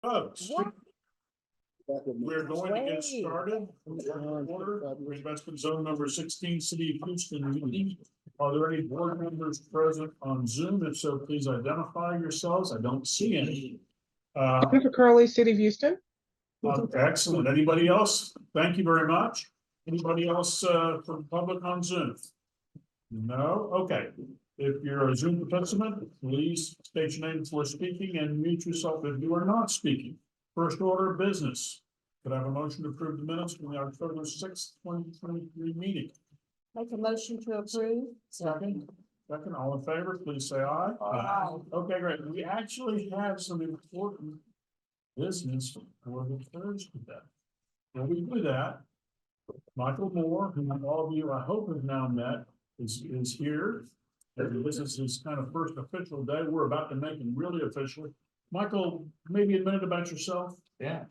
Folks, we're going to get started. Order, reinvestment zone number 16, City of Houston meeting. Are there any board members present on Zoom? If so, please identify yourselves. I don't see any. Jennifer Curley, City of Houston. Excellent. Anybody else? Thank you very much. Anybody else from public on Zoom? No? Okay. If you're a Zoom participant, please state your name before speaking and mute yourself if you are not speaking. First order of business. Could I have a motion to approve the minutes from the October 6th, 2023 meeting? Make a motion to approve. Second. Second, all in favor, please say aye. Aye. Okay, great. We actually have some important business for the TIRZ today. When we do that, Michael Moore, whom all of you I hope have now met, is here. And this is his kind of first official day. We're about to make him really official. Michael, maybe a minute about yourself. Yeah.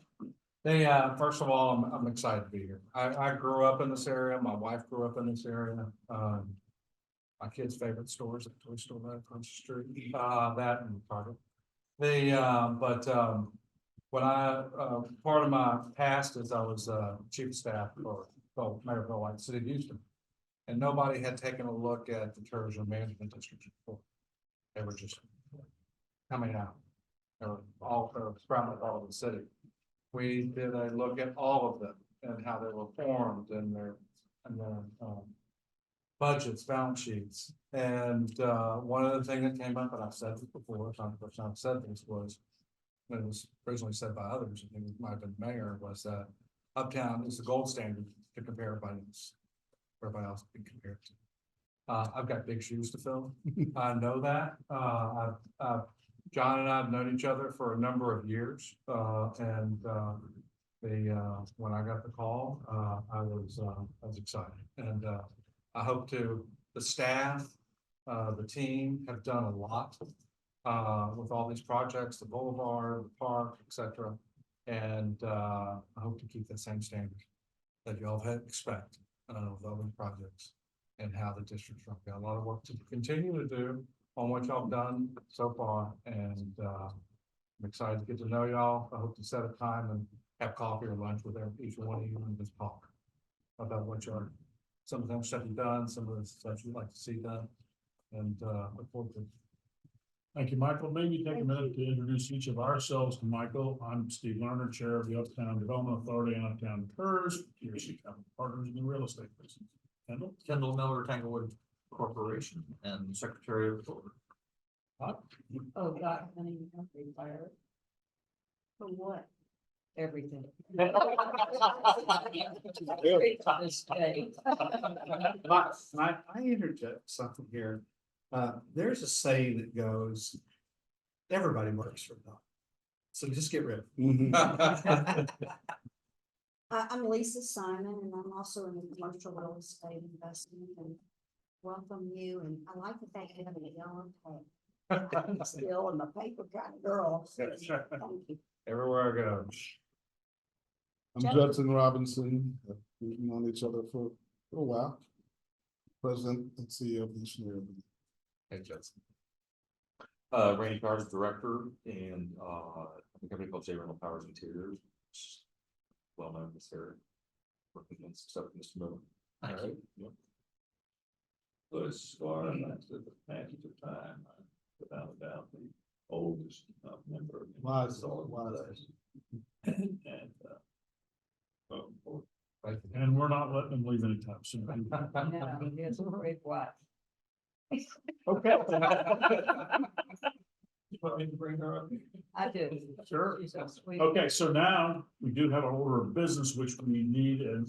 First of all, I'm excited to be here. I grew up in this area. My wife grew up in this area. My kids' favorite stores at the toy store right across the street. That and Target. When part of my past is I was chief of staff for Mayor Bill White, City of Houston. And nobody had taken a look at the TIRZ management district before. They were just coming out. They were all sprouting all over the city. We did a look at all of them and how they were formed and their budgets, balance sheets. And one of the things that came up, and I've said this before, it's not the first time I've said this, was, and it was originally said by others, I think it might have been the mayor, was that Uptown is the gold standard to compare everybody else can compare to. I've got big shoes to fill. I know that. John and I have known each other for a number of years, and when I got the call, I was excited, and I hope the staff, the team have done a lot with all these projects, the boulevard, the park, etc. And I hope to keep that same standard that y'all expect with all the projects and how the district's run. Got a lot of work to continue to do on what y'all done so far, and I'm excited to get to know y'all. I hope to set a time and have coffee or lunch with each one of you and just talk about what y'all, some of the stuff you've done, some of the stuff you'd like to see done, and look forward to it. Thank you, Michael. Maybe take a minute to introduce each of ourselves to Michael. I'm Steve Lerner, Chair of the Uptown Development Authority and Uptown TIRZ, TIRZ partners in the real estate business. Kendall Miller, Tanglewood Corporation, and Secretary of the Board. Oh, God, honey, you have to retire. For what? Everything. I interject something here. There's a saying that goes, everybody works for God. So just get rid of it. I'm Lisa Simon, and I'm also in the commercial real estate investment, and welcome you. And I like the fact you have a yellow tag. Still, and the paper kind of girl. So, thank you. Everywhere I go. I'm Judson Robinson. We've known each other for a while. President and CEO of this year. Hey, Judson. Randy Carter's director, and a company called J. Rental Powers Interiors. Well known in this area. Working against stuff in this movement. All right. Yep. As far as the passage of time, without a doubt, the oldest member. Wise. And we're not letting them leave anytime soon. No, it's a great watch. Okay. You want me to bring her up? I do. Sure. She's so sweet. Okay, so now we do have an order of business, which we need a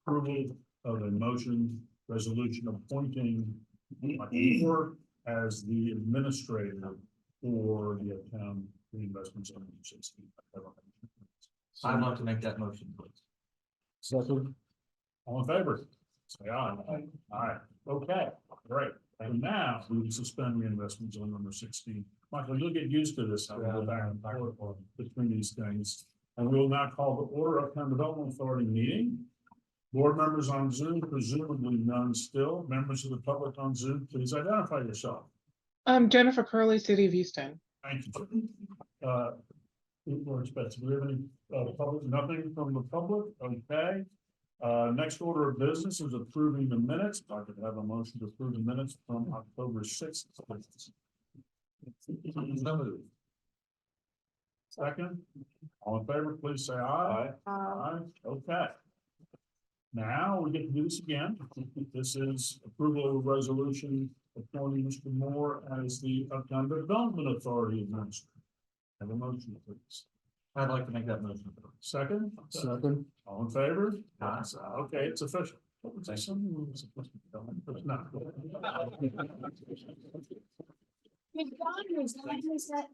approval of a motion resolution appointing Michael Moore as the administrator for the Uptown Reinvestment Zone 16. I'd like to make that motion, please. Second. All in favor? Say aye. All right. Okay, great. And now we will suspend reinvestment zone number 16. Michael, you'll get used to this. I'll go back and forth between these things. And we will now call the order of Uptown Development Authority meeting. Board members on Zoom, presumably none still. Members of the public on Zoom, please identify yourself. Jennifer Curley, City of Houston. Thank you. More expensive. Do we have any, public, nothing from the public? Okay. Next order of business is approving the minutes. If I could have a motion to approve the minutes from October sixth. Second, all in favor, please say aye. Aye, okay. Now we get to do this again. This is approval of resolution appointing Mr. Moore as the Uptown Development Authority Administrator. Have a motion, please. I'd like to make that motion. Second? Second. All in favor? Okay, it's official. What was that? Something we were supposed to be done, but it's not. Did John resign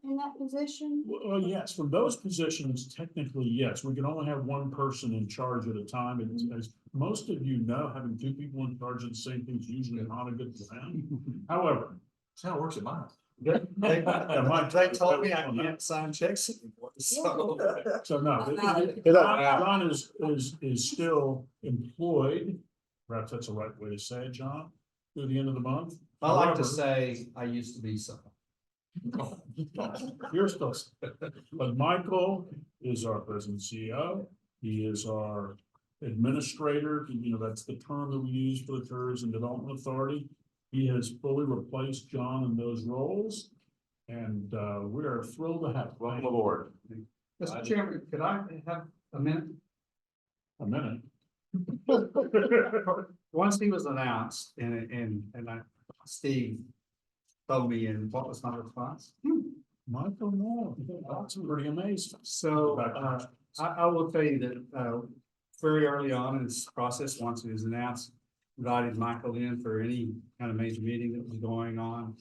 in that position? Well, yes, for those positions, technically, yes, we can only have one person in charge at a time, and as most of you know, having two people in charge of the same thing is usually not a good plan. However. That's how it works at mine. They They told me I can't sign checks anymore, so. So no, It- John is still employed, perhaps that's the right way to say it, John, through the end of the month. I like However, to say I used to be someone. You're still, but Michael is our president CEO. He is our administrator. You know, that's the term that we use for the TIRZ and Development Authority. He has fully replaced John in those roles. And we are thrilled to have. him. Welcome aboard. Mr. Chairman, could I have a minute? A minute. Once he was announced and Steve told me, and what was my response? Michael Moore, that's pretty amazing. So, I will tell you that, very early on in this process, once it was announced, invited Michael in for any kind of major meeting that was going on.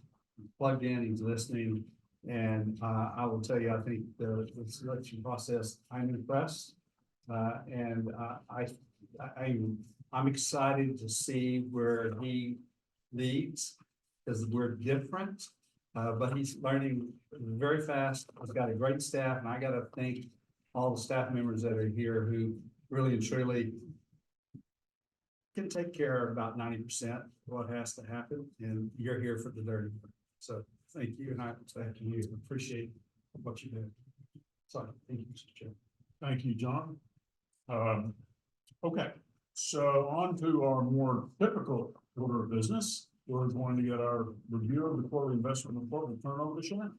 Plugged in, he's listening, and, I will tell you, I think the selection process, I'm impressed. And, I'm excited to see where he leads, because we're different. But he's learning very fast. He's got a great staff, and I gotta thank all the staff members that are here who really and truly can take care of about 90% of what has to happen, and you're here for the dirty work. So thank you, and I thank you. Appreciate what you do. So thank you, Mr. Chair. Thank you, John. Okay, so on to our more typical order of business. We're going to get our review of the quarterly investment report and turn over to Shannon.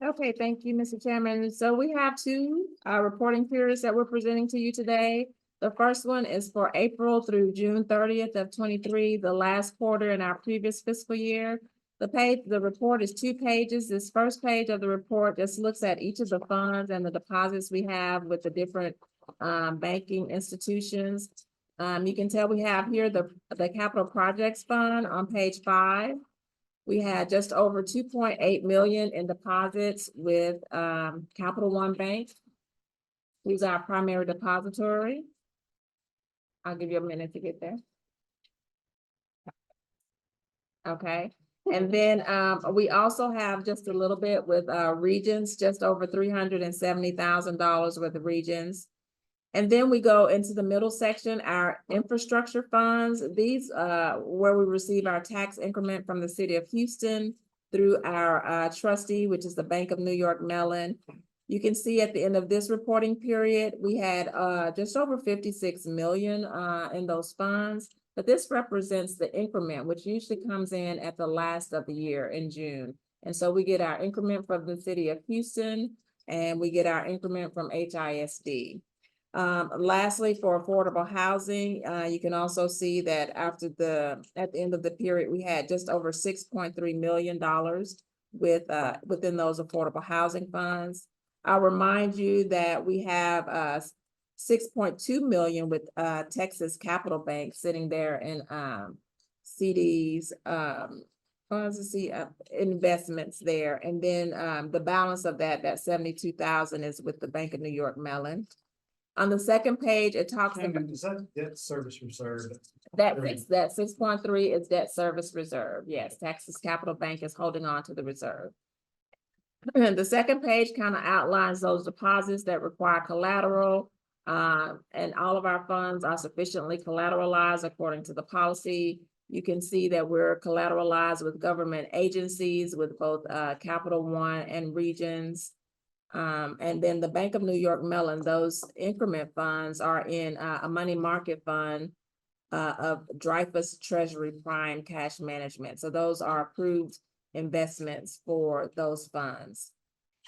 Okay, thank you, Mr. Chairman. So we have two reporting periods that we're presenting to you today. The first one is for April through June 30th of 23, the last quarter in our previous fiscal year. The report is 2 pages. This first page of the report just looks at each of the funds and the deposits we have with the different banking institutions. You can tell we have here the Capital Projects Fund on page 5. We had just over 2.8 million in deposits with Capital One Bank. Who's our primary depository. I'll give you a minute to get there. Okay, and then we also have just a little bit with Regions, just over $370,000 with the Regions. And then we go into the middle section, our infrastructure funds. These where we receive our tax increment from the city of Houston through our trustee, which is the Bank of New York Mellon. You can see at the end of this reporting period, we had just over 56 million in those funds. But this represents the increment, which usually comes in at the last of the year in June. And so we get our increment from the city of Houston, and we get our increment from HISD. Lastly, for affordable housing, you can also see that at the end of the period, we had just over $6.3 million within those affordable housing funds. I'll remind you that we have 6.2 million with Texas Capital Bank sitting there in CDs, investments there. And then the balance of that 72,000 is with the Bank of New York Mellon. On the second page, it talks about Is that debt service reserve? that 6.3 is debt service reserve. Yes, Texas Capital Bank is holding on to the reserve. And the second page kind of outlines those deposits that require collateral. And all of our funds are sufficiently collateralized according to the policy. You can see that we're collateralized with government agencies, with both Capital One and Regions. And then the Bank of New York Mellon, those increment funds are in a money market fund of Dreyfus Treasury Prime Cash Management. So those are approved investments for those funds.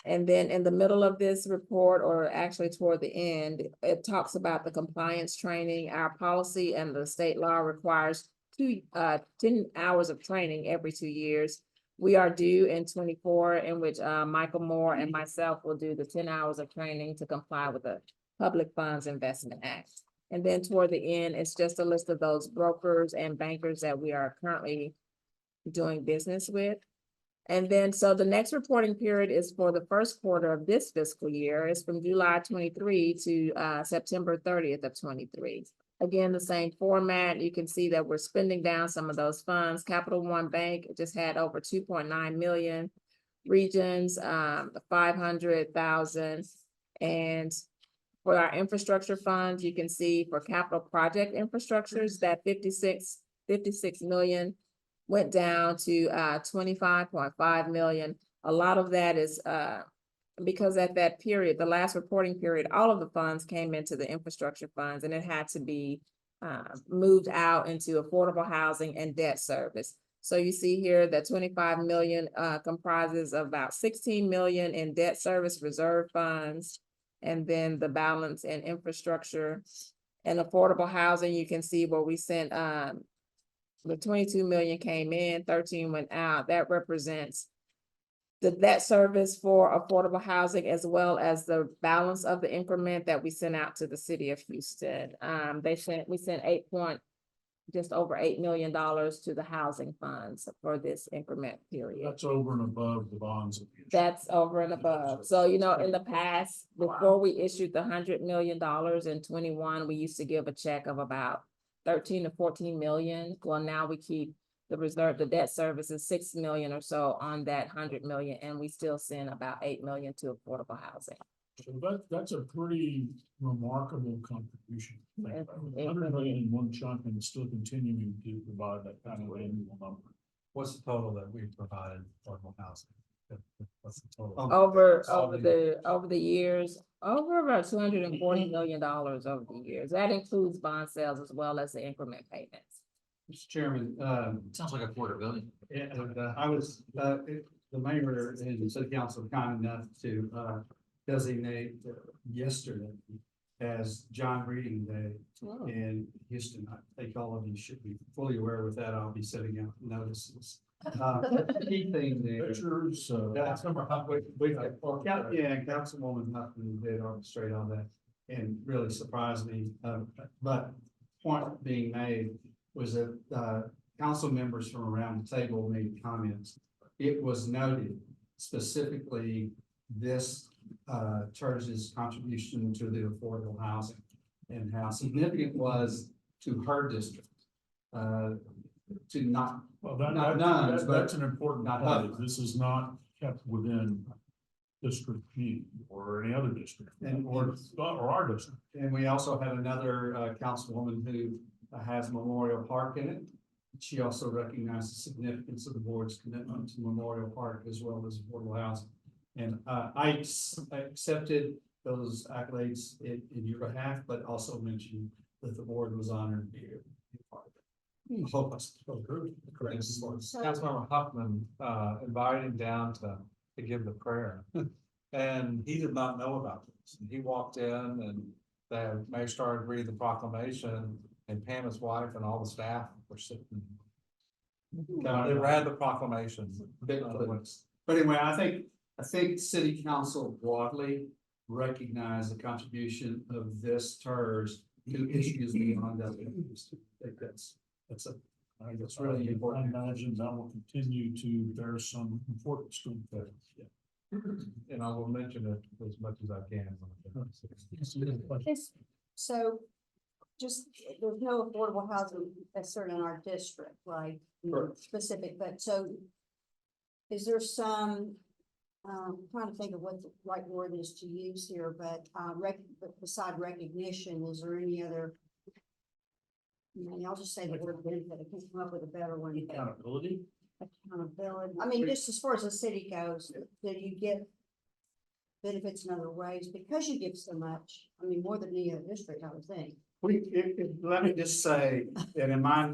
And then in the middle of this report, or actually toward the end, it talks about the compliance training. Our policy and the state law requires 10 hours of training every 2 years. We are due in 24, in which Michael Moore and myself will do the 10 hours of training to comply with the Public Funds Investment Act. And then toward the end, it's just a list of those brokers and bankers that we are currently doing business with. And then, so the next reporting period is for the first quarter of this fiscal year. It's from July 23 to September 30th of 23. Again, the same format. You can see that we're spending down some of those funds. Capital One Bank just had over 2.9 million. Regions, 500,000. And for our infrastructure funds, you can see for capital project infrastructures, that 56 million went down to 25.5 million. A lot of that is because at that period, the last reporting period, all of the funds came into the infrastructure funds, and it had to be moved out into affordable housing and debt service. So you see here that 25 million comprises of about 16 million in debt service reserve funds, and then the balance in infrastructure and affordable housing. You can see where we sent the 22 million came in, 13 went out. That represents the debt service for affordable housing, as well as the balance of the increment that we sent out to the city of Houston. We sent just over $8 million to the housing funds for this increment period. That's over and above the bonds. That's over and above. So, you know, in the past, before we issued the $100 million in 21, we used to give a check of about 13 to 14 million. Well, now we keep the reserve, the debt service is 6 million or so on that 100 million, and we still send about 8 million to affordable housing. So that's a pretty remarkable contribution. It 100 million in one chunk and still continuing to provide that kind of annual number. What's the total that we provided affordable housing? What's the total? Over the years, over about $240 million over the years. That includes bond sales as well as the increment payments. Mr. Chairman, Sounds like $250 million. the mayor and the city council were kind enough to designate yesterday as John Reading Day in Houston. I think all of you should be fully aware with that. I'll be sending out notices. The key thing there. Pictures, Councilwoman Huffman did orchestrate all that and really surprised me. But point being made was that council members from around the table made comments. It was noted specifically this TIRZ's contribution to the affordable housing and how significant it was to her district. To not well, that's an important not point. Huffman. This is not kept within District G or any other district or our district. And we also had another councilwoman who has Memorial Park in it. She also recognized the significance of the board's commitment to Memorial Park as well as affordable housing. And I accepted those accolades in your behalf, but also mentioned that the board was honored to be part of it. I hope that's correct. Councilmember Huffman invited him down to give the prayer. And he did not know about this. And he walked in and the mayor started reading the proclamation, and Pam, his wife, and all the staff were sitting. They read the proclamation. But anyway, I think city council broadly recognize the contribution of this TIRZ to issues beyond that. I think that's really important. I imagine that will continue to bear some importance to it. And I will mention it as much as I can. So just, there's no affordable housing that's certain in our district, right? Specific, but so is there some, trying to think of what the right word is to use here, but beside recognition, is there any other? I'll just say the word benefit. I can't come up with a better one. Accountability. Accountability. I mean, just as far as the city goes, do you get benefits in other ways because you give so much. I mean, more than any other district, I would think. Let me just say, that in my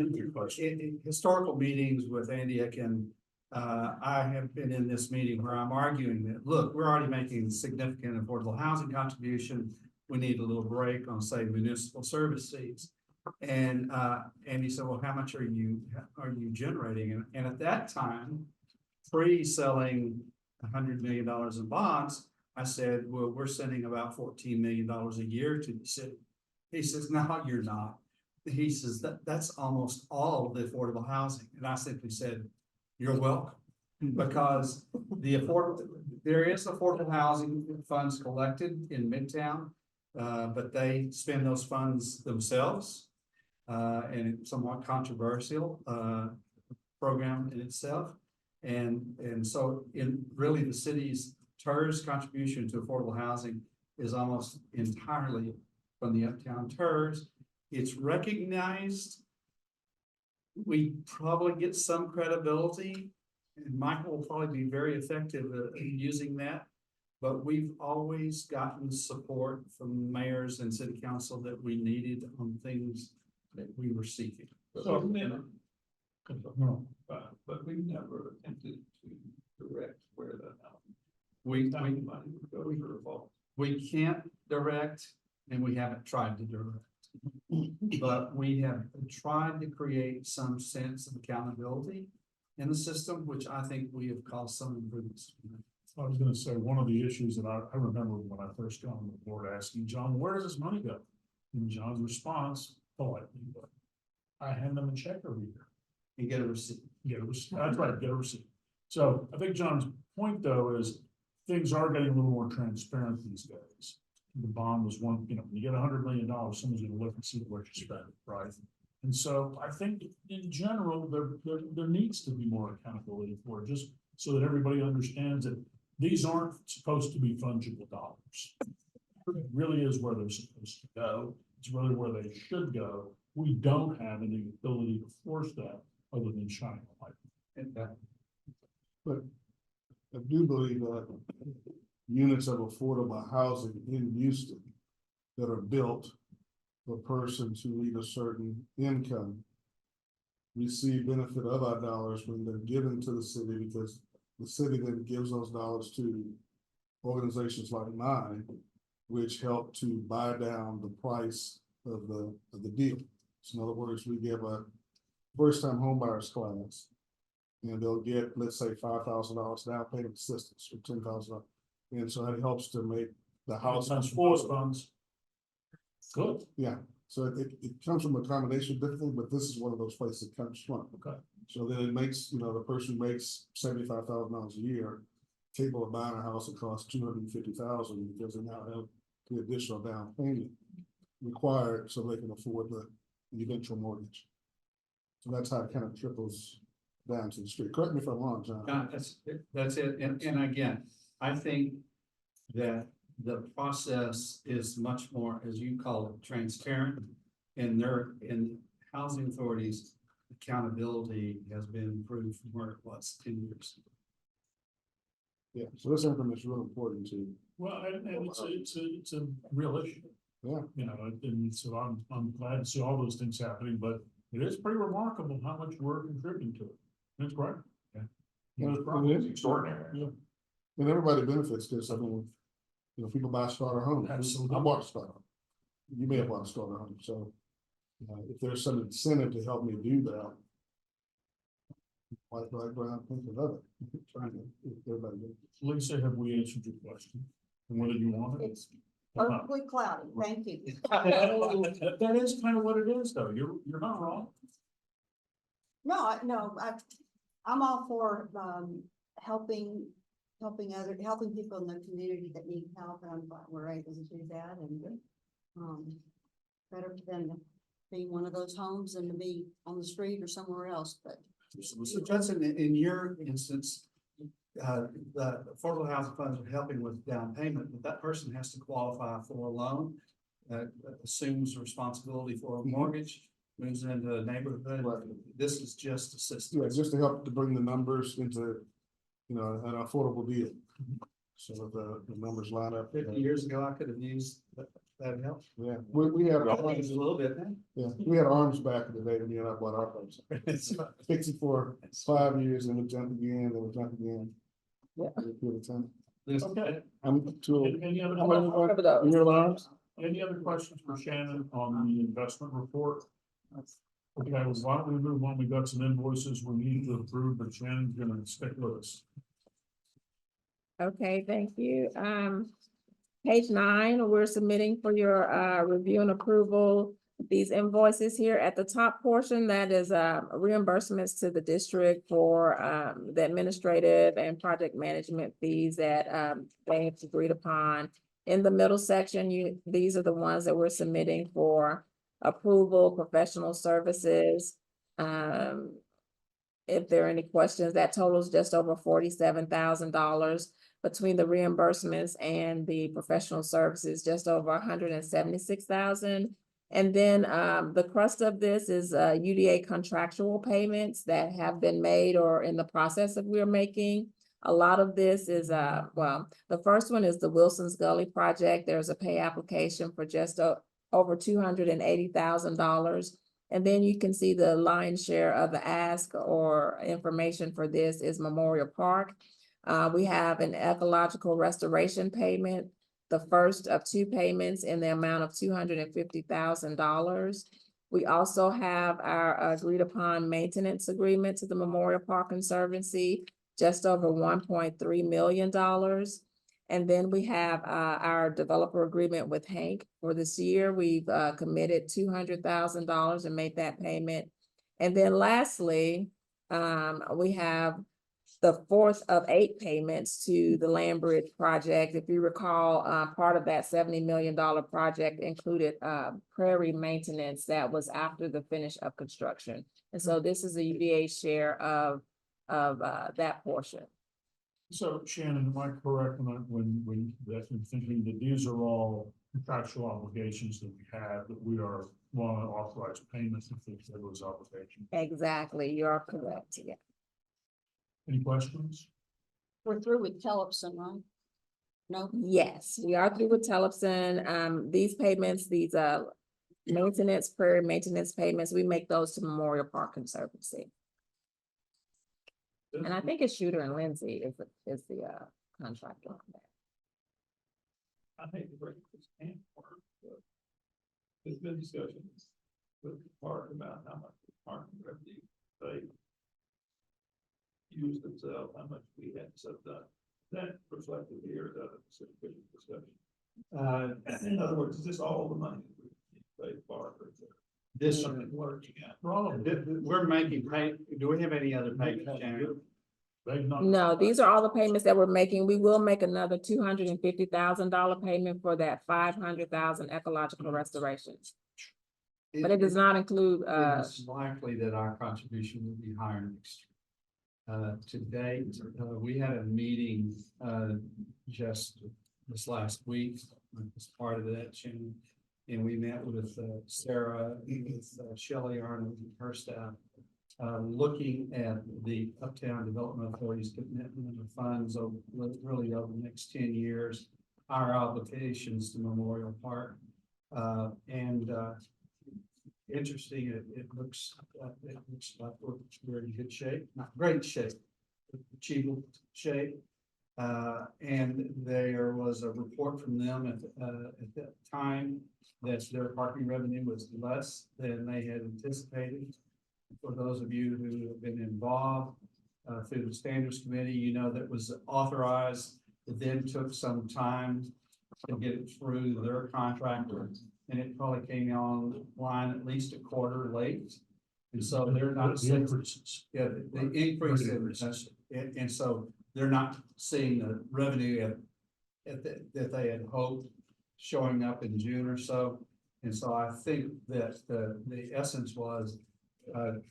historical meetings with Andy Ekin, I have been in this meeting where I'm arguing that, look, we're already making significant affordable housing contribution. We need a little break on, say, municipal service fees. And Andy said, well, how much are you generating? And at that time, pre-selling $100 million in bonds, I said, well, we're sending about $14 million a year to the city. He says, no, you're not. He says, that's almost all of the affordable housing. And I simply said, you're welcome. Because there is affordable housing funds collected in Midtown, but they spend those funds themselves. And it's somewhat controversial, program in itself. And so in really the city's TIRZ contribution to affordable housing is almost entirely from the Uptown TIRZ. It's recognized. We probably get some credibility, and Michael will probably be very effective in using that. But we've always gotten support from mayors and city council that we needed on things that we were seeking. So, but we never attempted to direct where the We money would go for a vault. we can't direct, and we haven't tried to direct. But we have tried to create some sense of accountability in the system, which I think we have caused some improvements. I was gonna say, one of the issues that I remember when I first got on the board asking John, where does this money go? And John's response, politely, but I hand them a check every year. You get a receipt. Get a receipt. That's right, get a receipt. So I think John's point, though, is things are getting a little more transparent these days. The bond was one, when you get $100 million, someone's gonna look and see what you spent, right? And so I think in general, there needs to be more accountability for it, just so that everybody understands that these aren't supposed to be fungible dollars. It really is where they're supposed to go. It's really where they should go. We don't have any ability to force that other than shining a light. And But I do believe that units of affordable housing in Houston that are built for persons who need a certain income receive benefit of our dollars when they're given to the city, because the city then gives those dollars to organizations like mine, which help to buy down the price of the deal. So in other words, we give a first-time homebuyers class, and they'll get, let's say, $5,000 down payment assistance or $10,000. And so that helps to make the house. Funds. Good. Yeah, so it comes from a combination of different, but this is one of those places it comes from. Okay. So then it makes, the person who makes $75,000 a year capable of buying a house that costs $250,000 because they now have the additional down payment required so they can afford the eventual mortgage. So that's how it kind of trickles down to the street. Correct me if I'm wrong, John. No, that's it. And again, I think that the process is much more, as you call it, transparent. And in housing authorities, accountability has been improved from where it was 10 years ago. Yeah, so this information is really important too. Well, and it's a real issue. Yeah. And so I'm glad to see all those things happening, but it is pretty remarkable how much we're contributing to it. That's great. Yeah. It's extraordinary. Yeah. And everybody benefits because, people buy starter homes. Absolutely. I bought a starter home. You may have bought a starter home, so if there's some incentive to help me do that, white, black, brown, pink, and other, trying to, everybody. Lisa, have we answered your question? And whether you want it? It's perfectly cloudy. Thank you. That is kind of what it is, though. You're not wrong. No, I'm all for, helping people in the community that need help, and I'm glad we're able to do that, and, better than being one of those homes than to be on the street or somewhere else, but. So Judson, in your instance, the affordable housing funds are helping with down payment, but that person has to qualify for a loan that assumes responsibility for a mortgage, moves into a neighborhood. Right. This is just assistance. Yeah, just to help to bring the numbers into, an affordable deal. So that the numbers line up. 50 years ago, I could have used that help. Yeah, we had, Changed a little bit, man. yeah, we had arms back in the day when you and I bought our place. Fixed it for 5 years and we jumped again, then we jumped again. Yeah. Okay. I'm too. Any other, How many more? Cover those. You hear alarms? any other questions for Shannon on the investment report? Okay, well, why don't we move on? We got some invoices we need to approve, but Shannon's gonna stick with us. Okay, thank you. Page 9, we're submitting for your review and approval. These invoices here at the top portion, that is reimbursements to the district for the administrative and project management fees that they have agreed upon. In the middle section, these are the ones that we're submitting for approval, professional services. If there are any questions, that totals just over $47,000. Between the reimbursements and the professional services, just over 176,000. And then the crust of this is UDA contractual payments that have been made or in the process of we're making. A lot of this is well, the first one is the Wilson's Gully project. There's a pay application for just over $280,000. And then you can see the lion's share of the ask or information for this is Memorial Park. We have an ecological restoration payment, the first of 2 payments in the amount of $250,000. We also have our agreed upon maintenance agreement to the Memorial Park Conservancy, just over $1.3 million. And then we have our developer agreement with Hank for this year. We've committed $200,000 and made that payment. And then lastly, we have the 4th of 8 payments to the Land Bridge project. If you recall, part of that $70 million project included prairie maintenance that was after the finish of construction. And so this is the UDA share of that portion. So Shannon, am I correct when that in thinking that these are all contractual obligations that we have, that we are want to authorize payments if there was obligation? Exactly, you are correct, yeah. Any questions? We're through with Tellefson, right? No? Yes, we are through with Tellefson. These payments, these maintenance, prairie maintenance payments, we make those to Memorial Park Conservancy. And I think it's Shooter and Lindsay is the contractor on that. I hate to break this can part, but there's been discussions with the park about how much the parking revenue they use themselves, how much we had subsidized. That reflected here, that specific discussion. In other words, is this all the money we pay park or is there This, something lurking out? we're making pay, do we have any other payments, Shannon? They've not. No, these are all the payments that we're making. We will make another $250,000 payment for that 500,000 ecological restorations. But it does not include, It's likely that our contribution will be higher next year. To date, we had a meeting, just this last week, as part of that, Shannon. And we met with, Sarah, with Shelley Arnold and her staff, looking at the Uptown Development Authority's commitment of funds over, really over the next 10 years, our obligations to Memorial Park. Interesting, it looks like we're in good shape, not great shape, but achievable shape. And there was a report from them at that time that their parking revenue was less than they had anticipated. For those of you who have been involved through the Standards Committee, you know that was authorized. It then took some time to get it through their contractor, and it probably came online at least a quarter late. And so they're not The increases. yeah, the increase and so they're not seeing the revenue that they had hoped showing up in June or so. And so I think that the essence was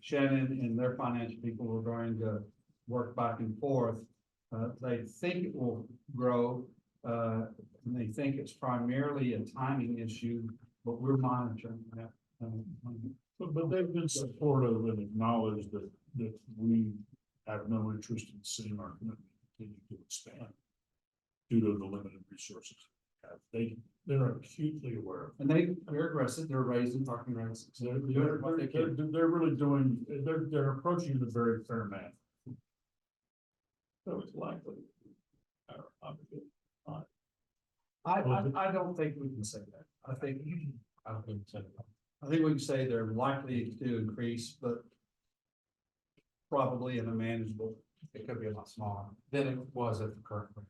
Shannon and their financial people were going to work back and forth. They think it will grow, and they think it's primarily a timing issue, but we're monitoring that. But they've been supportive and acknowledged that we have no interest in seeing our commitment continue to expand. due to the limited resources. They're acutely aware. And they're aggressive, they're raising parking rates. They're, Doing what they can. they're really doing, they're approaching it in a very fair manner. So it's likely. Obviously, I don't think we can say that. I think we can say that. I think we can say they're likely to increase, but probably in a manageable, it could be a lot smaller than it was at the current rate.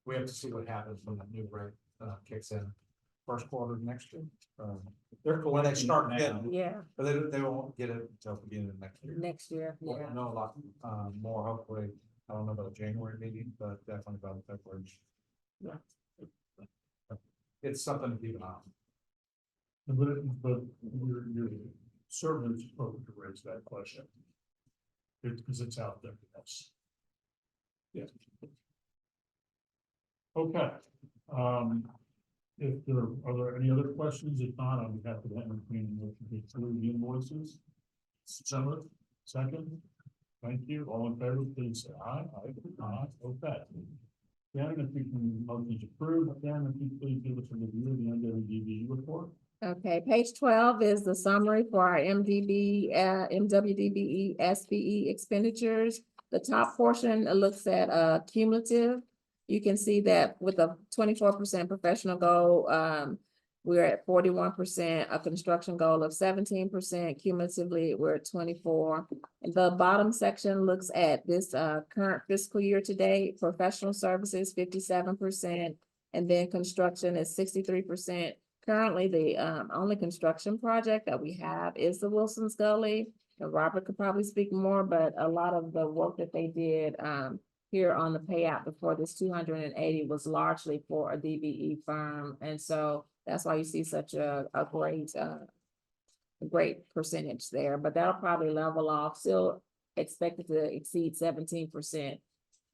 We have to see what happens when that new rate kicks in. First quarter of next year. They're When they collecting start now. getting, Yeah, but they won't get it until the beginning of next year. next year, We'll yeah. know a lot, more hopefully, I don't know about January meeting, but definitely about February. Yeah. It's something to keep an eye on. But you're certainly supposed to raise that question. Because it's out there, yes. Yeah. Okay, if there, are there any other questions? If not, I'm happy to entertain a motion to approve the invoices. Summer, second. Thank you. All in favor, please say aye. Aye. Okay. Darren, if you can, motion's approved. Darren, if you please give us a review of the MWDB report. Okay, page 12 is the summary for our MWDBE, SBE expenditures. The top portion looks at cumulative. You can see that with a 24% professional goal, we're at 41%, a construction goal of 17%. Cumulatively, we're at 24%. The bottom section looks at this current fiscal year to date. Professional services, 57%, and then construction is 63%. Currently, the only construction project that we have is the Wilson's Gully. And Robert could probably speak more, but a lot of the work that they did here on the payout before this 280 was largely for a DBE firm. And so that's why you see such a great percentage there, but that'll probably level off, still expected to exceed 17%.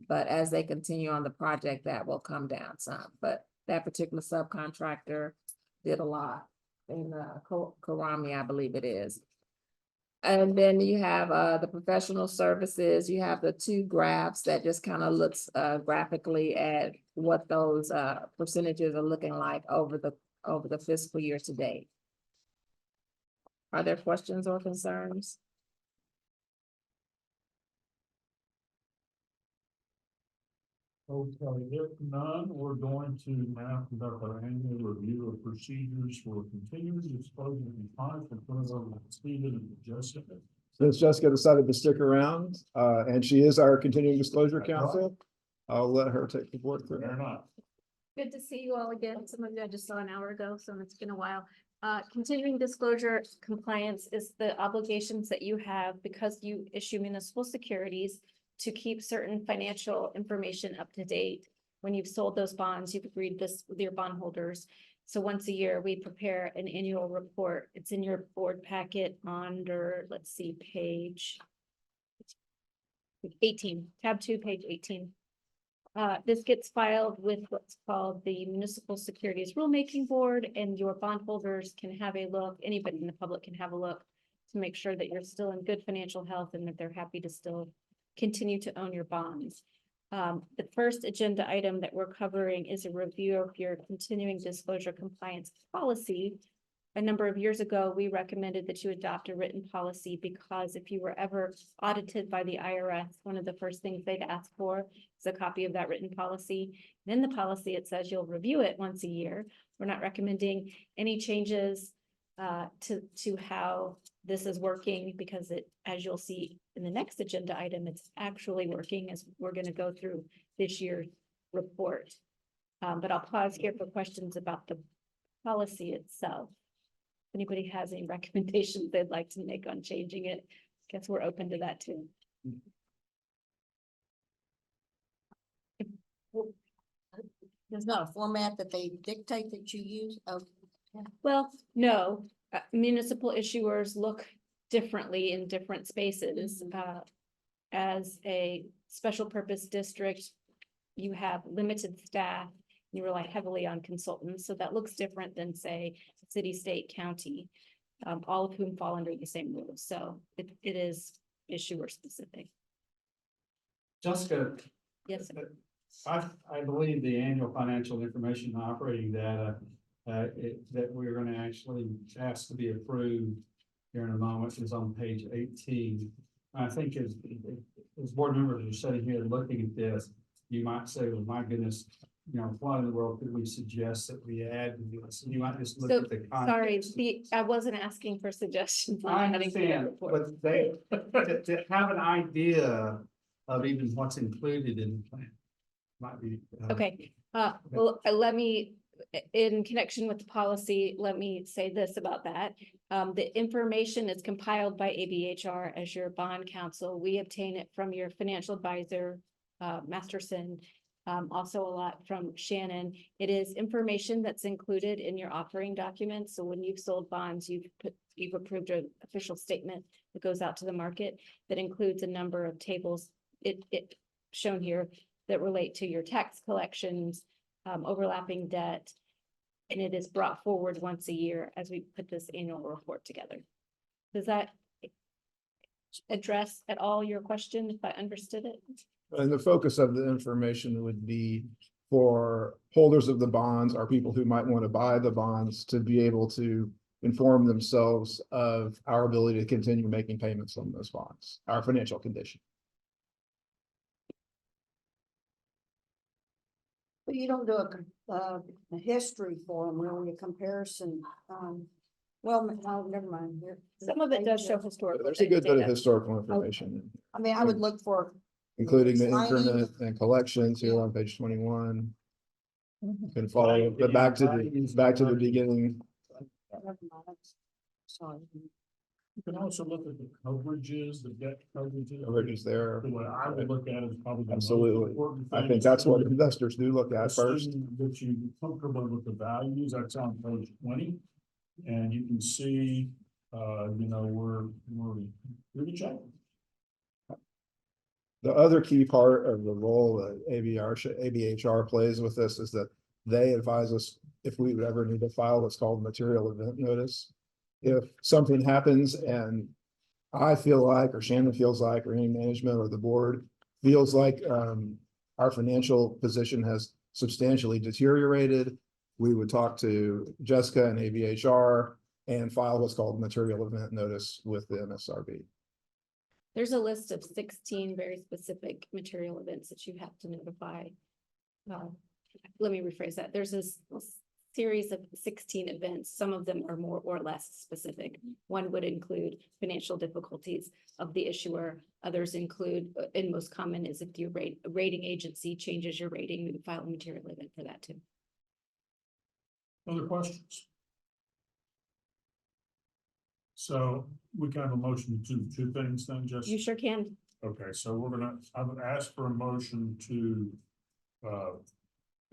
But as they continue on the project, that will come down some, but that particular subcontractor did a lot in Karami, I believe it is. And then you have the professional services, you have the two graphs that just kind of looks graphically at what those percentages are looking like over the fiscal year to date. Are there questions or concerns? Okay, if none, we're going to now conduct our annual review of procedures for continuous disclosure of compliance and turn it over to Stephen and Jessica. Since Jessica decided to stick around, and she is our continuing disclosure That's right. counsel, I'll let her take the board through. Fair enough. Good to see you all again. Some of you I just saw an hour ago, so it's been a while. Continuing disclosure compliance is the obligations that you have because you issue municipal securities to keep certain financial information up to date. When you've sold those bonds, you've agreed this with your bondholders. So once a year, we prepare an annual report. It's in your board packet under, let's see, page 18, tab 2, page 18. This gets filed with what's called the Municipal Securities Rulemaking Board, and your bondholders can have a look, anybody in the public can have a look to make sure that you're still in good financial health and that they're happy to still continue to own your bonds. The first agenda item that we're covering is a review of your continuing disclosure compliance policy. A number of years ago, we recommended that you adopt a written policy because if you were ever audited by the IRS, one of the first things they'd ask for is a copy of that written policy. And in the policy, it says you'll review it once a year. We're not recommending any changes to how this is working because it, as you'll see in the next agenda item, it's actually working as we're going to go through this year's report. But I'll pause here for questions about the policy itself. If anybody has any recommendations they'd like to make on changing it, guess we're open to that too. There's not a format that they dictate that you use. Oh, Well, no, municipal issuers look differently in different spaces. As a special purpose district, you have limited staff, you rely heavily on consultants, so that looks different than, say, city, state, county, all of whom fall under the same rules. So it is issuer specific. Jessica, Yes, sir. I believe the annual financial information and operating data, that we're gonna actually ask to be approved here in a moment is on page 18. I think as board members are sitting here looking at this, you might say, well, my goodness, what in the world could we suggest that we add to this? You might just look So, at the sorry, context. I wasn't asking for suggestions. on I adding to the understand, report. but to have an idea of even what's included in the plan might be. Okay, well, let me, in connection with the policy, let me say this about that. The information is compiled by ABHR as your bond counsel. We obtain it from your financial advisor, Masterson. Also a lot from Shannon. It is information that's included in your offering documents. So when you've sold bonds, you've approved an official statement that goes out to the market that includes a number of tables. It shown here that relate to your tax collections, overlapping debt. And it is brought forward once a year as we put this annual report together. Does that address at all your question, if I understood it? And the focus of the information would be for holders of the bonds or people who might want to buy the bonds to be able to inform themselves of our ability to continue making payments on those bonds, our financial condition. But you don't do a history for them, really, a comparison, well, no, never mind here. Some of it does show historical. There's a good bit of data. historical information, I mean, I would look for. including the Explaining- increment and collections here on page 21. Mm-hmm. You can follow, it, but back to the beginning. Never mind. Sorry. You can also look at the coverages, the debt coverages. Coverages there. The way I would look at it is probably. the most Absolutely. important I thing. think that's what investors do look at first. Assuming that you're comfortable with the values, that's on page 20. And you can see, we're really checking. The other key part of the role that ABHR plays with this is that they advise us if we would ever need to file what's called material event notice. If something happens and I feel like, or Shannon feels like, or any management or the board feels like our financial position has substantially deteriorated, we would talk to Jessica and ABHR and file what's called material event notice with the MSRB. There's a list of 16 very specific material events that you have to notify. Let me rephrase that. There's a series of 16 events. Some of them are more or less specific. One would include financial difficulties of the issuer. Others include, and most common is if your rating agency changes your rating, we would file a material event for that too. Other questions? So we can have a motion to do two things then, You Jessica? sure can. Okay, so I would ask for a motion to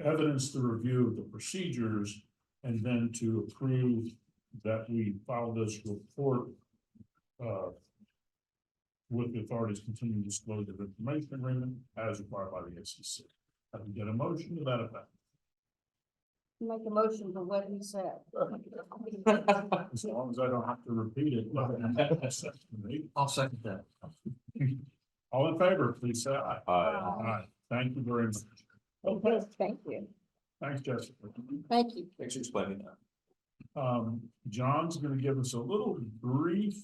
evidence the review of the procedures and then to approve that we file this report with the authority's continuing disclosure of information agreement as required by the SEC. I can get a motion to that effect. Make a motion for what he said. As long as I don't have to repeat it. I'll second that. All in favor, please say aye. Aye. Thank you very much. Okay, Thank you. Thanks, Jessica. thank you. Thanks for explaining that. John's gonna give us a little brief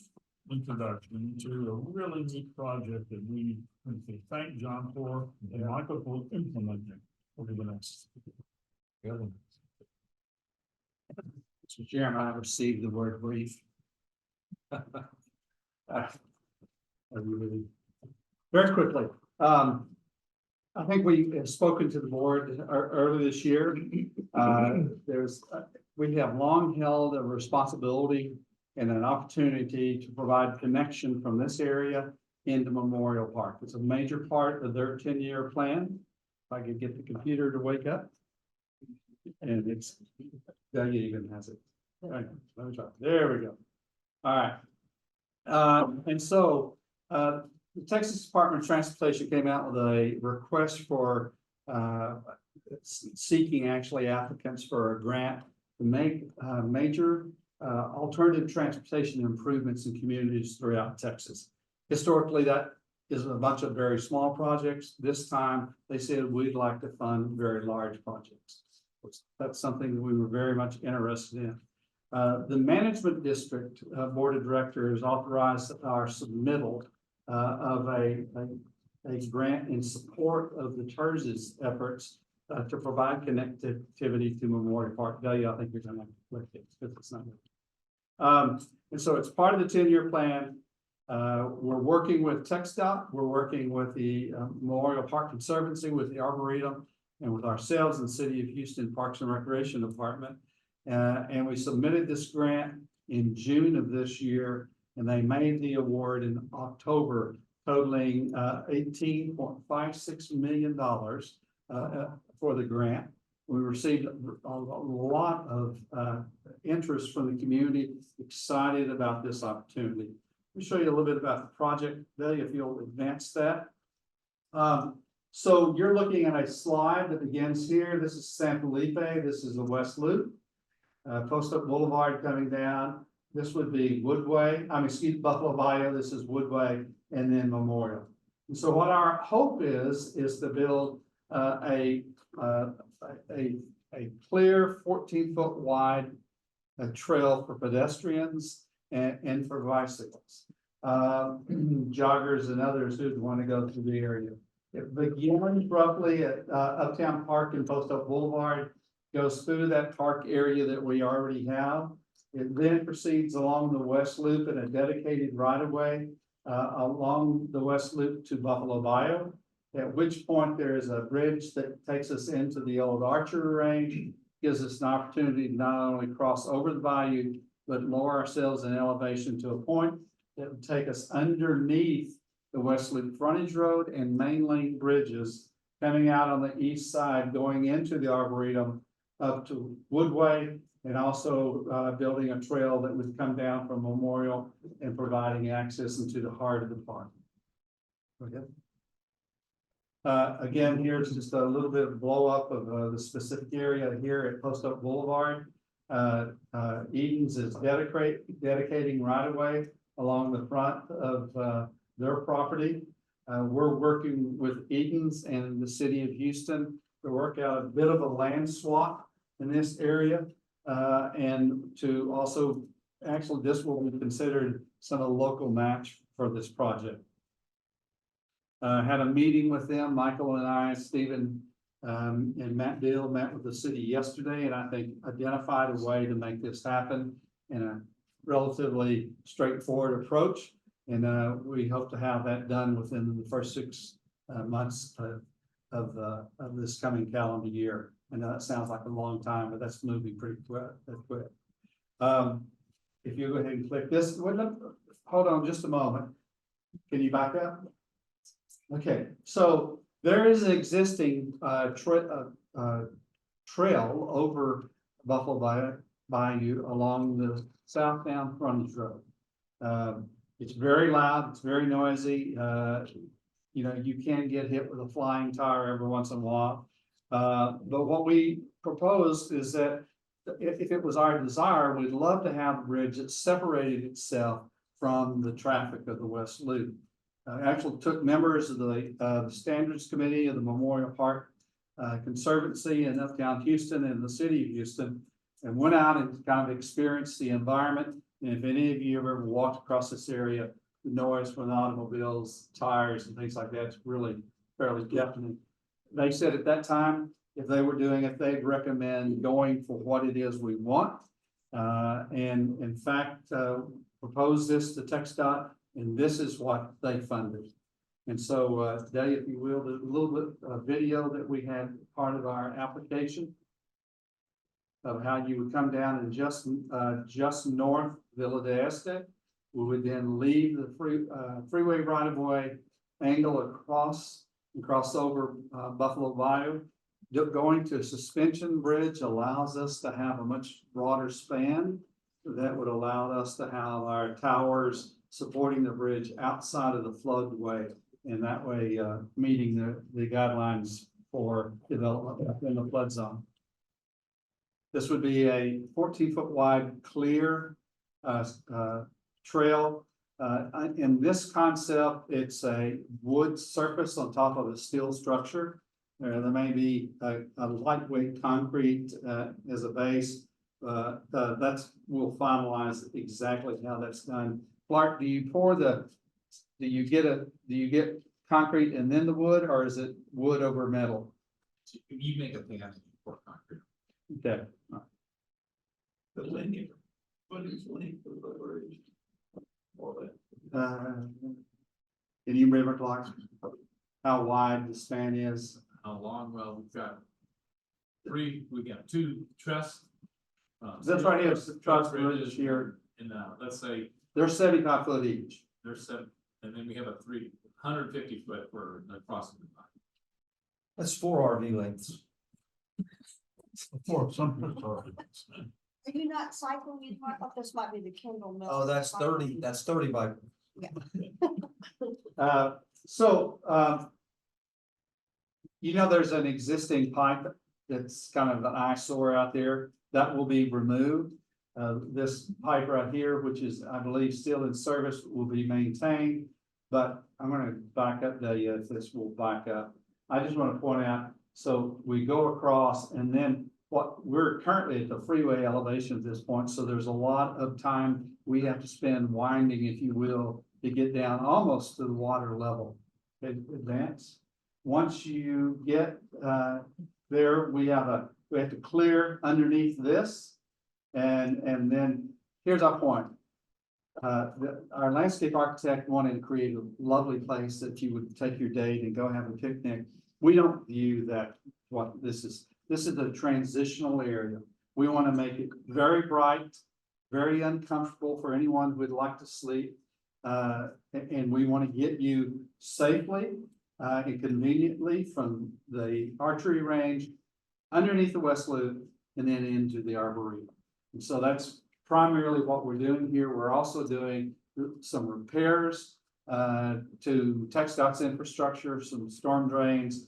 introduction to a really neat project that we want to thank John for, and Michael will implement it over the next. Mr. Chairman, I received the word brief. Very quickly, I think we have spoken to the board earlier this year. We have long held a responsibility and an opportunity to provide connection from this area into Memorial Park. It's a major part of their 10-year plan. If I could get the computer to wake up. And it's, Doug even has it. Let me try. There we go. All right. And so the Texas Department of Transportation came out with a request for seeking actually applicants for a grant to make major alternative transportation improvements in communities throughout Texas. Historically, that is a bunch of very small projects. This time, they said we'd like to fund very large projects. That's something that we were very much interested in. The management district board of directors authorized our submittal of a grant in support of the TIRZ's efforts to provide connectivity to Memorial Park. Delia, I think you're gonna click it because it's not. And so it's part of the 10-year plan. We're working with TxDOT, we're working with the Memorial Park Conservancy, with the Arboretum, and with ourselves and City of Houston Parks and Recreation Department. And we submitted this grant in June of this year, and they made the award in October, totaling $18.56 million for the grant. We received a lot of interest from the community, excited about this opportunity. Let me show you a little bit about the project, Delia, if you'll advance that. So you're looking at a slide that begins here. This is San Felipe. This is the West Loop. Post Oak Boulevard coming down. This would be Woodway. Buffalo Bayou. This is Woodway, and then Memorial. And so what our hope is to build a clear 14-foot wide trail for pedestrians and for bicycles, joggers and others who want to go through the area. It begins roughly at Uptown Park and Post Oak Boulevard, goes through that park area that we already have. It then proceeds along the West Loop in a dedicated right-of-way along the West Loop to Buffalo Bayou, at which point there is a bridge that takes us into the old archery range, gives us an opportunity to not only cross over the bayou, but lower ourselves in elevation to a point that would take us underneath the West Loop frontage road and main lane bridges coming out on the east side, going into the Arboretum up to Woodway, and also building a trail that would come down from Memorial and providing access into the heart of the park. Go ahead. Again, here's just a little bit of blow up of the specific area here at Post Oak Boulevard. Eden's is dedicating right away along the front of their property. We're working with Eden's and the City of Houston to work out a bit of a land swap in this area, and to also, actually, this will be considered some of the local match for this project. Had a meeting with them. Michael and I, Stephen, and Matt Dill met with the city yesterday, and I think identified a way to make this happen in a relatively straightforward approach. And we hope to have that done within the first 6 months of this coming calendar year. I know that sounds like a long time, but that's moving pretty quick. If you go ahead and click this, hold on just a moment. Can you back up? Okay, so there is an existing trail over Buffalo Bayou along the southbound frontage road. It's very loud, it's very noisy. You know, you can get hit with a flying tire every once in a while. But what we proposed is that if it was our desire, we'd love to have a bridge that separated itself from the traffic of the West Loop. Actually took members of the Standards Committee of the Memorial Park Conservancy in Uptown Houston and the City of Houston, and went out and kind of experienced the environment. And if any of you have ever walked across this area, the noise from the automobiles, tires, and things like that is really fairly deafening. They said at that time, if they were doing it, they'd recommend going for what it is we want. And in fact, proposed this to TxDOT, and this is what they funded. And so today, if you will, there's a little bit of video that we had part of our application of how you would come down and just north Villa de Este. We would then leave the freeway right of way, angle across and cross over Buffalo Bayou. Going to a suspension bridge allows us to have a much broader span. That would allow us to have our towers supporting the bridge outside of the floodway, and that way meeting the guidelines for development in the flood zone. This would be a 14-foot wide clear trail In this concept, it's a wood surface on top of a steel structure. There may be a lightweight concrete, as a base. We'll finalize exactly how that's done. Clark, do you get concrete and then the wood, or is it wood over metal? You make a plan for concrete. Okay. The linear, what is length of the bridge? All that. Can you remember, Clark, how wide the span is? How long? Well, we got two truss. This right here is the truss bridge here. And let's say They're 75 foot each. there's 7, and then we have a 350 foot for the crossing. That's 4 RV lengths. For some. Are you not cycling anymore? I thought this might be the Kendall Mill. Oh, that's 30 by. Yeah. There's an existing pipe that's kind of an eyesore out there that will be removed. This pipe right here, which is, I believe, still in service, will be maintained. But I'm gonna back up if this will back up. I just want to point out, so we go across and then we're currently at the freeway elevation at this point, so there's a lot of time we have to spend winding, if you will, to get down almost to the water level. Advance. Once you get there, we have to clear underneath this. And then here's our point. Our landscape architect wanted to create a lovely place that you would take your date and go have a picnic. We don't view that what this is. This is a transitional area. We want to make it very bright, very uncomfortable for anyone who would like to sleep. And we want to get you safely and conveniently from the archery range underneath the West Loop and then into the Arboretum. And so that's primarily what we're doing here. We're also doing some repairs to TxDOT's infrastructure, some storm drains,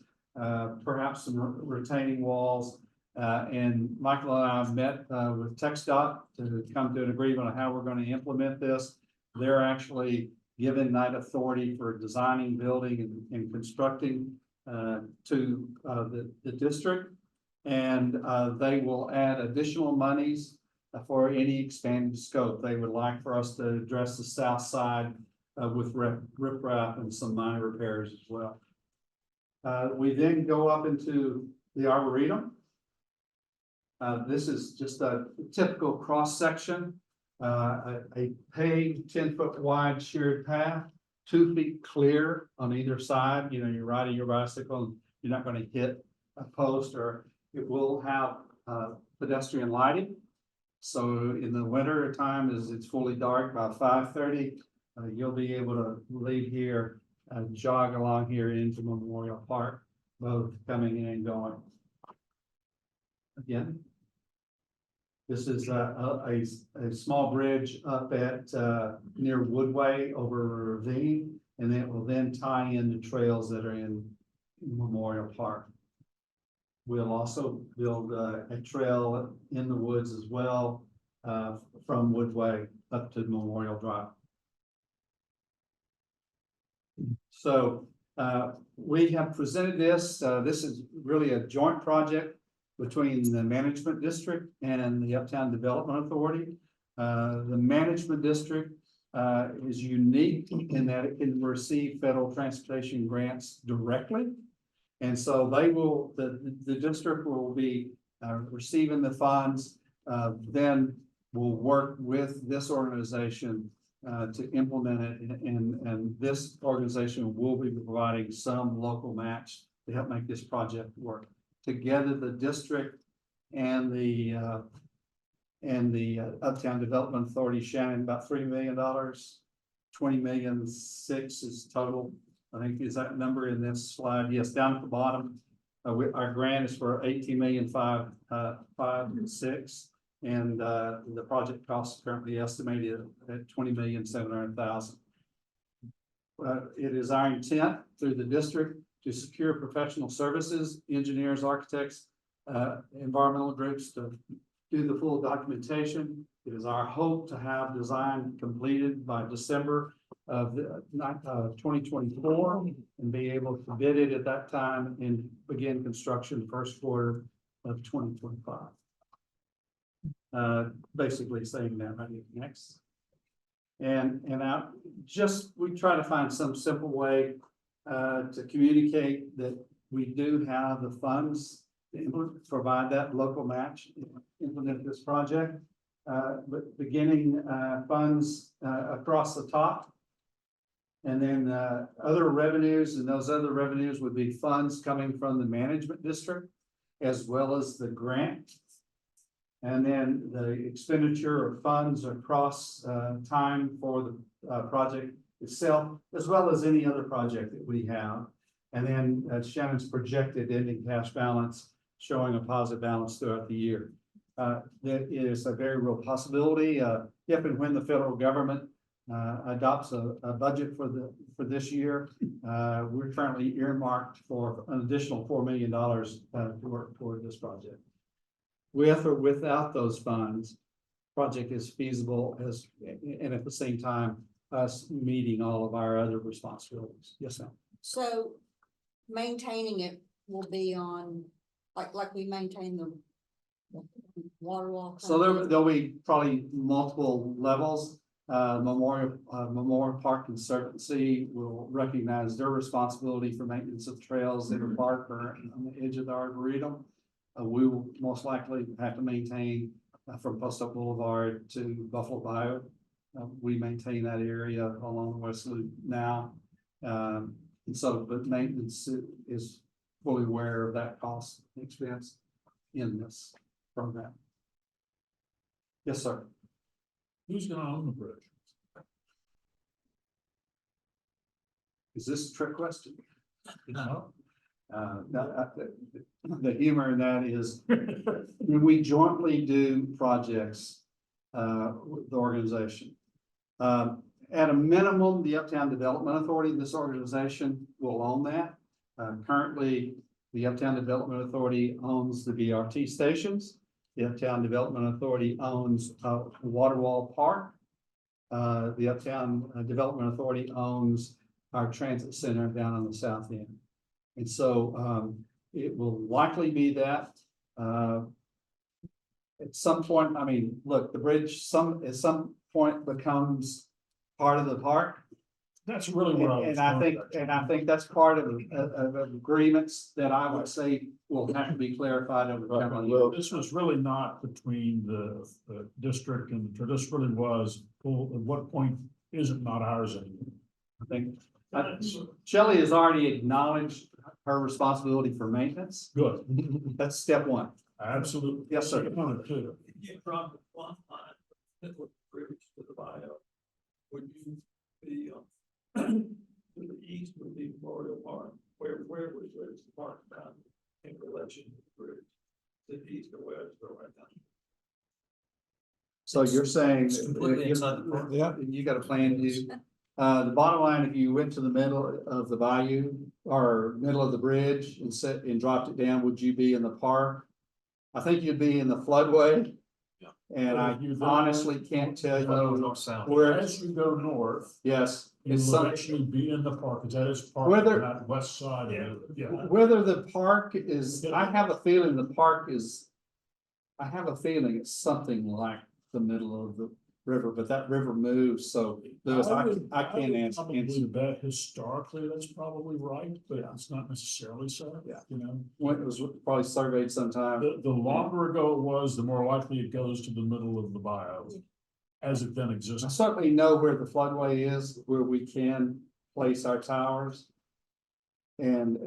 perhaps some retaining walls. And Michael and I met with TxDOT to come to an agreement on how we're going to implement this. They're actually given that authority for designing, building, and constructing to the district. And they will add additional monies for any expanded scope. They would like for us to address the south side with riprap and some minor repairs as well. We then go up into the Arboretum. This is just a typical cross section, a paved 10-foot wide sheared path, 2 feet clear on either side. You're riding your bicycle, you're not going to hit a post, or it will have pedestrian lighting. So in the winter time, as it's fully dark by 5:30, you'll be able to leave here and jog along here into Memorial Park, both coming in and going. Again, this is a small bridge up at near Woodway over a ravine, and it will then tie in the trails that are in Memorial Park. We'll also build a trail in the woods as well from Woodway up to Memorial Drive. So we have presented this. This is really a joint project between the management district and the Uptown Development Authority. The management district is unique in that it can receive federal transportation grants directly. And so the district will be receiving the funds, then we'll work with this organization to implement it. And this organization will be providing some local match to help make this project work. Together, the district and the Uptown Development Authority, Shannon, about $3 million, 20 million 6 is total. I think is that number in this slide. Yes, down at the bottom, our grant is for 18,556,000, and the project cost is currently estimated at 20,700,000. It is our intent through the district to secure professional services, engineers, architects, environmental groups to do the full documentation. It is our hope to have design completed by December of 2024 and be able to bid it at that time and begin construction first quarter of 2025. Basically saying that right next. And we try to find some simple way to communicate that we do have the funds to provide that local match, implement this project. But beginning funds across the top. And then other revenues, and those other revenues would be funds coming from the management district as well as the grant. And then the expenditure of funds across time for the project itself, as well as any other project that we have. And then Shannon's projected ending cash balance showing a positive balance throughout the year. That is a very real possibility, if and when the federal government adopts a budget for this year. We're currently earmarked for an additional $4 million to work toward this project. With or without those funds, project is feasible and at the same time, us meeting all of our other responsibilities. Yes, ma'am. So maintaining it will be on, like we maintain the water wall. So there'll be probably multiple levels. Memorial Park Conservancy will recognize their responsibility for maintenance of trails that are parked or on the edge of the Arboretum. We will most likely have to maintain from Post Oak Boulevard to Buffalo Bayou. We maintain that area along the West Loop now. And so, but maintenance is fully aware of that cost and expense in this program. Yes, sir. Who's gonna own the bridge? Is this a trick question? No. The humor in that is when we jointly do projects with the organization. At a minimum, the Uptown Development Authority, this organization will own that. Currently, the Uptown Development Authority owns the BRT stations. The Uptown Development Authority owns Waterwall Park. The Uptown Development Authority owns our transit center down on the south end. And so it will likely be that at some point, I mean, look, the bridge at some point becomes part of the park. That's really what I was. And I think that's part of agreements that I would say will have to be clarified over the coming years. This was really not between the district and this really was, well, at what point is it not ours anymore? I think Shelley has already acknowledged her responsibility for maintenance. Good. That's step one. Absolutely. Yes, sir. Too. You from the one line, that would bridge to the bio. Would you be to the east would be Memorial Park, where was the park down in relation to the bridge? The east or west or right down? So you're saying It's completely inside the park. Yeah. you got a plan to, the bottom line, if you went to the middle of the bayou or middle of the bridge and dropped it down, would you be in the park? I think you'd be in the floodway. Yeah. And I honestly can't tell you North south. where, As you go north, yes, you it's will some, actually be in the park, because that is part Whether- of that west side. Yeah. whether the park is, I have a feeling the park is, I have a feeling it's something like the middle of the river, but that river moves, so Lewis, I can't answer. Probably bet historically that's probably right, but it's not necessarily so. Yeah. You know, When it was probably surveyed sometime. the longer ago it was, the more likely it goes to the middle of the bio. As it then I exists. certainly know where the floodway is, where we can place our towers. And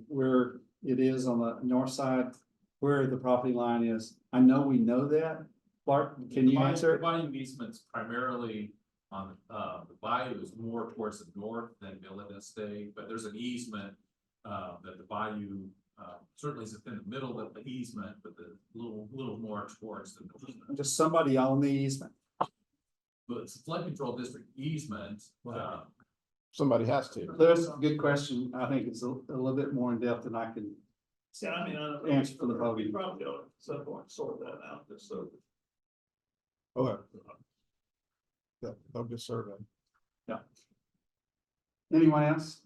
where it is on the north side, where the property line is. I know we know that. Clark, can you answer The it? bayou easements primarily on, the bayou is more towards the north than Millen Estate, but there's an easement. That the bayou, certainly is in the middle of the easement, but the little more towards the north. Does somebody own the easement? But it's a flood control district easement, Somebody has to. Lewis, good question. I think it's a little bit more in depth than I can See, I mean, I don't. Answer for the podium. Probably ought to some point sort that out, just so. Okay. Yeah, focus survey. Anyone else?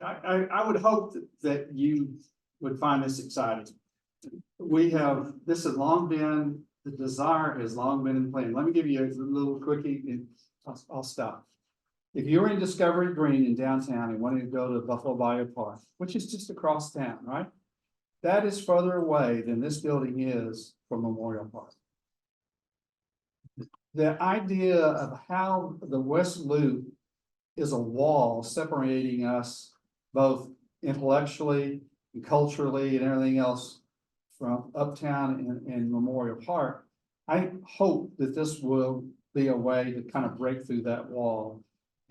I would hope that you would find this exciting. This has long been, the desire has long been in plan. Let me give you a little quickie and I'll stop. If you're in Discovery Green in downtown and wanted to go to Buffalo Bayou Park, which is just across town, right? That is further away than this building is from Memorial Park. The idea of how the West Loop is a wall separating us both intellectually and culturally and everything else from Uptown and Memorial Park. I hope that this will be a way to kind of break through that wall.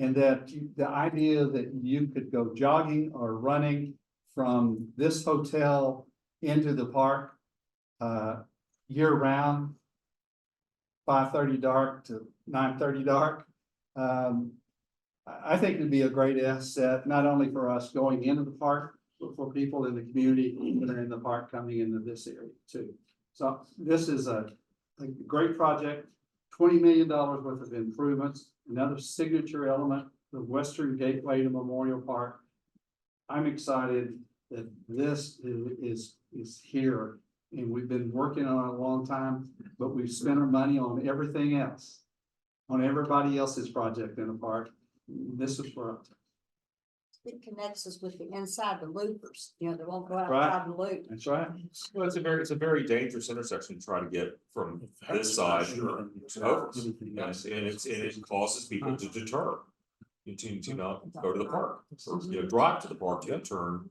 And that the idea that you could go jogging or running from this hotel into the park year round, 5:30 dark to 9:30 dark. I think it'd be a great asset, not only for us going into the park, but for people in the community that are in the park coming into this area too. So this is a great project, $20 million worth of improvements, another signature element, the western gateway to Memorial Park. I'm excited that this is here, and we've been working on it a long time, but we've spent our money on everything else, on everybody else's project in the park. This is for us. It connects us with the inside, the loopers, you know, they won't go Right. outside the loop. That's right. Well, it's a very dangerous intersection to try to get from this side to over. Yes, and it causes people to deter. To not go to the park, or, drive to the park, then turn,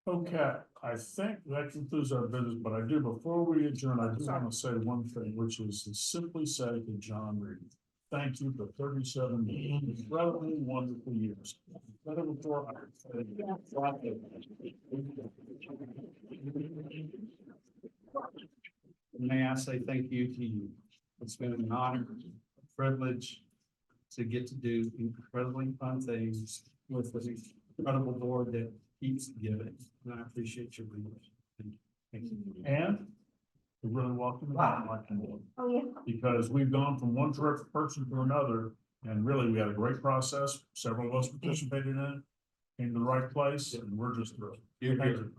Okay, I think that concludes our business, but I do, before we adjourn, I do want to say one thing, which is to simply say to John Reed, thank you for 37 incredibly wonderful years. Better before May I say thank you to you. It's been an honor, a privilege to get to do incredibly fun things with an incredible board that keeps giving. And I appreciate your leadership. Thank you. And we're really welcome to that, Mike and Boyd, Oh, yeah. because we've gone from one terrific person to another, and really, we had a great process. Several of us participated in it, came to the right place, and we're just thrilled. Thank you.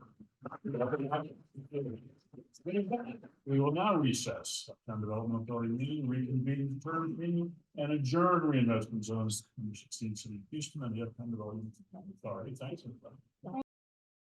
We will now recess, Town Development Authority meeting, reconvene the term meeting, and adjourn reinvestment zones in 16 City of Houston and the Uptown Development Authority. Thanks, everybody.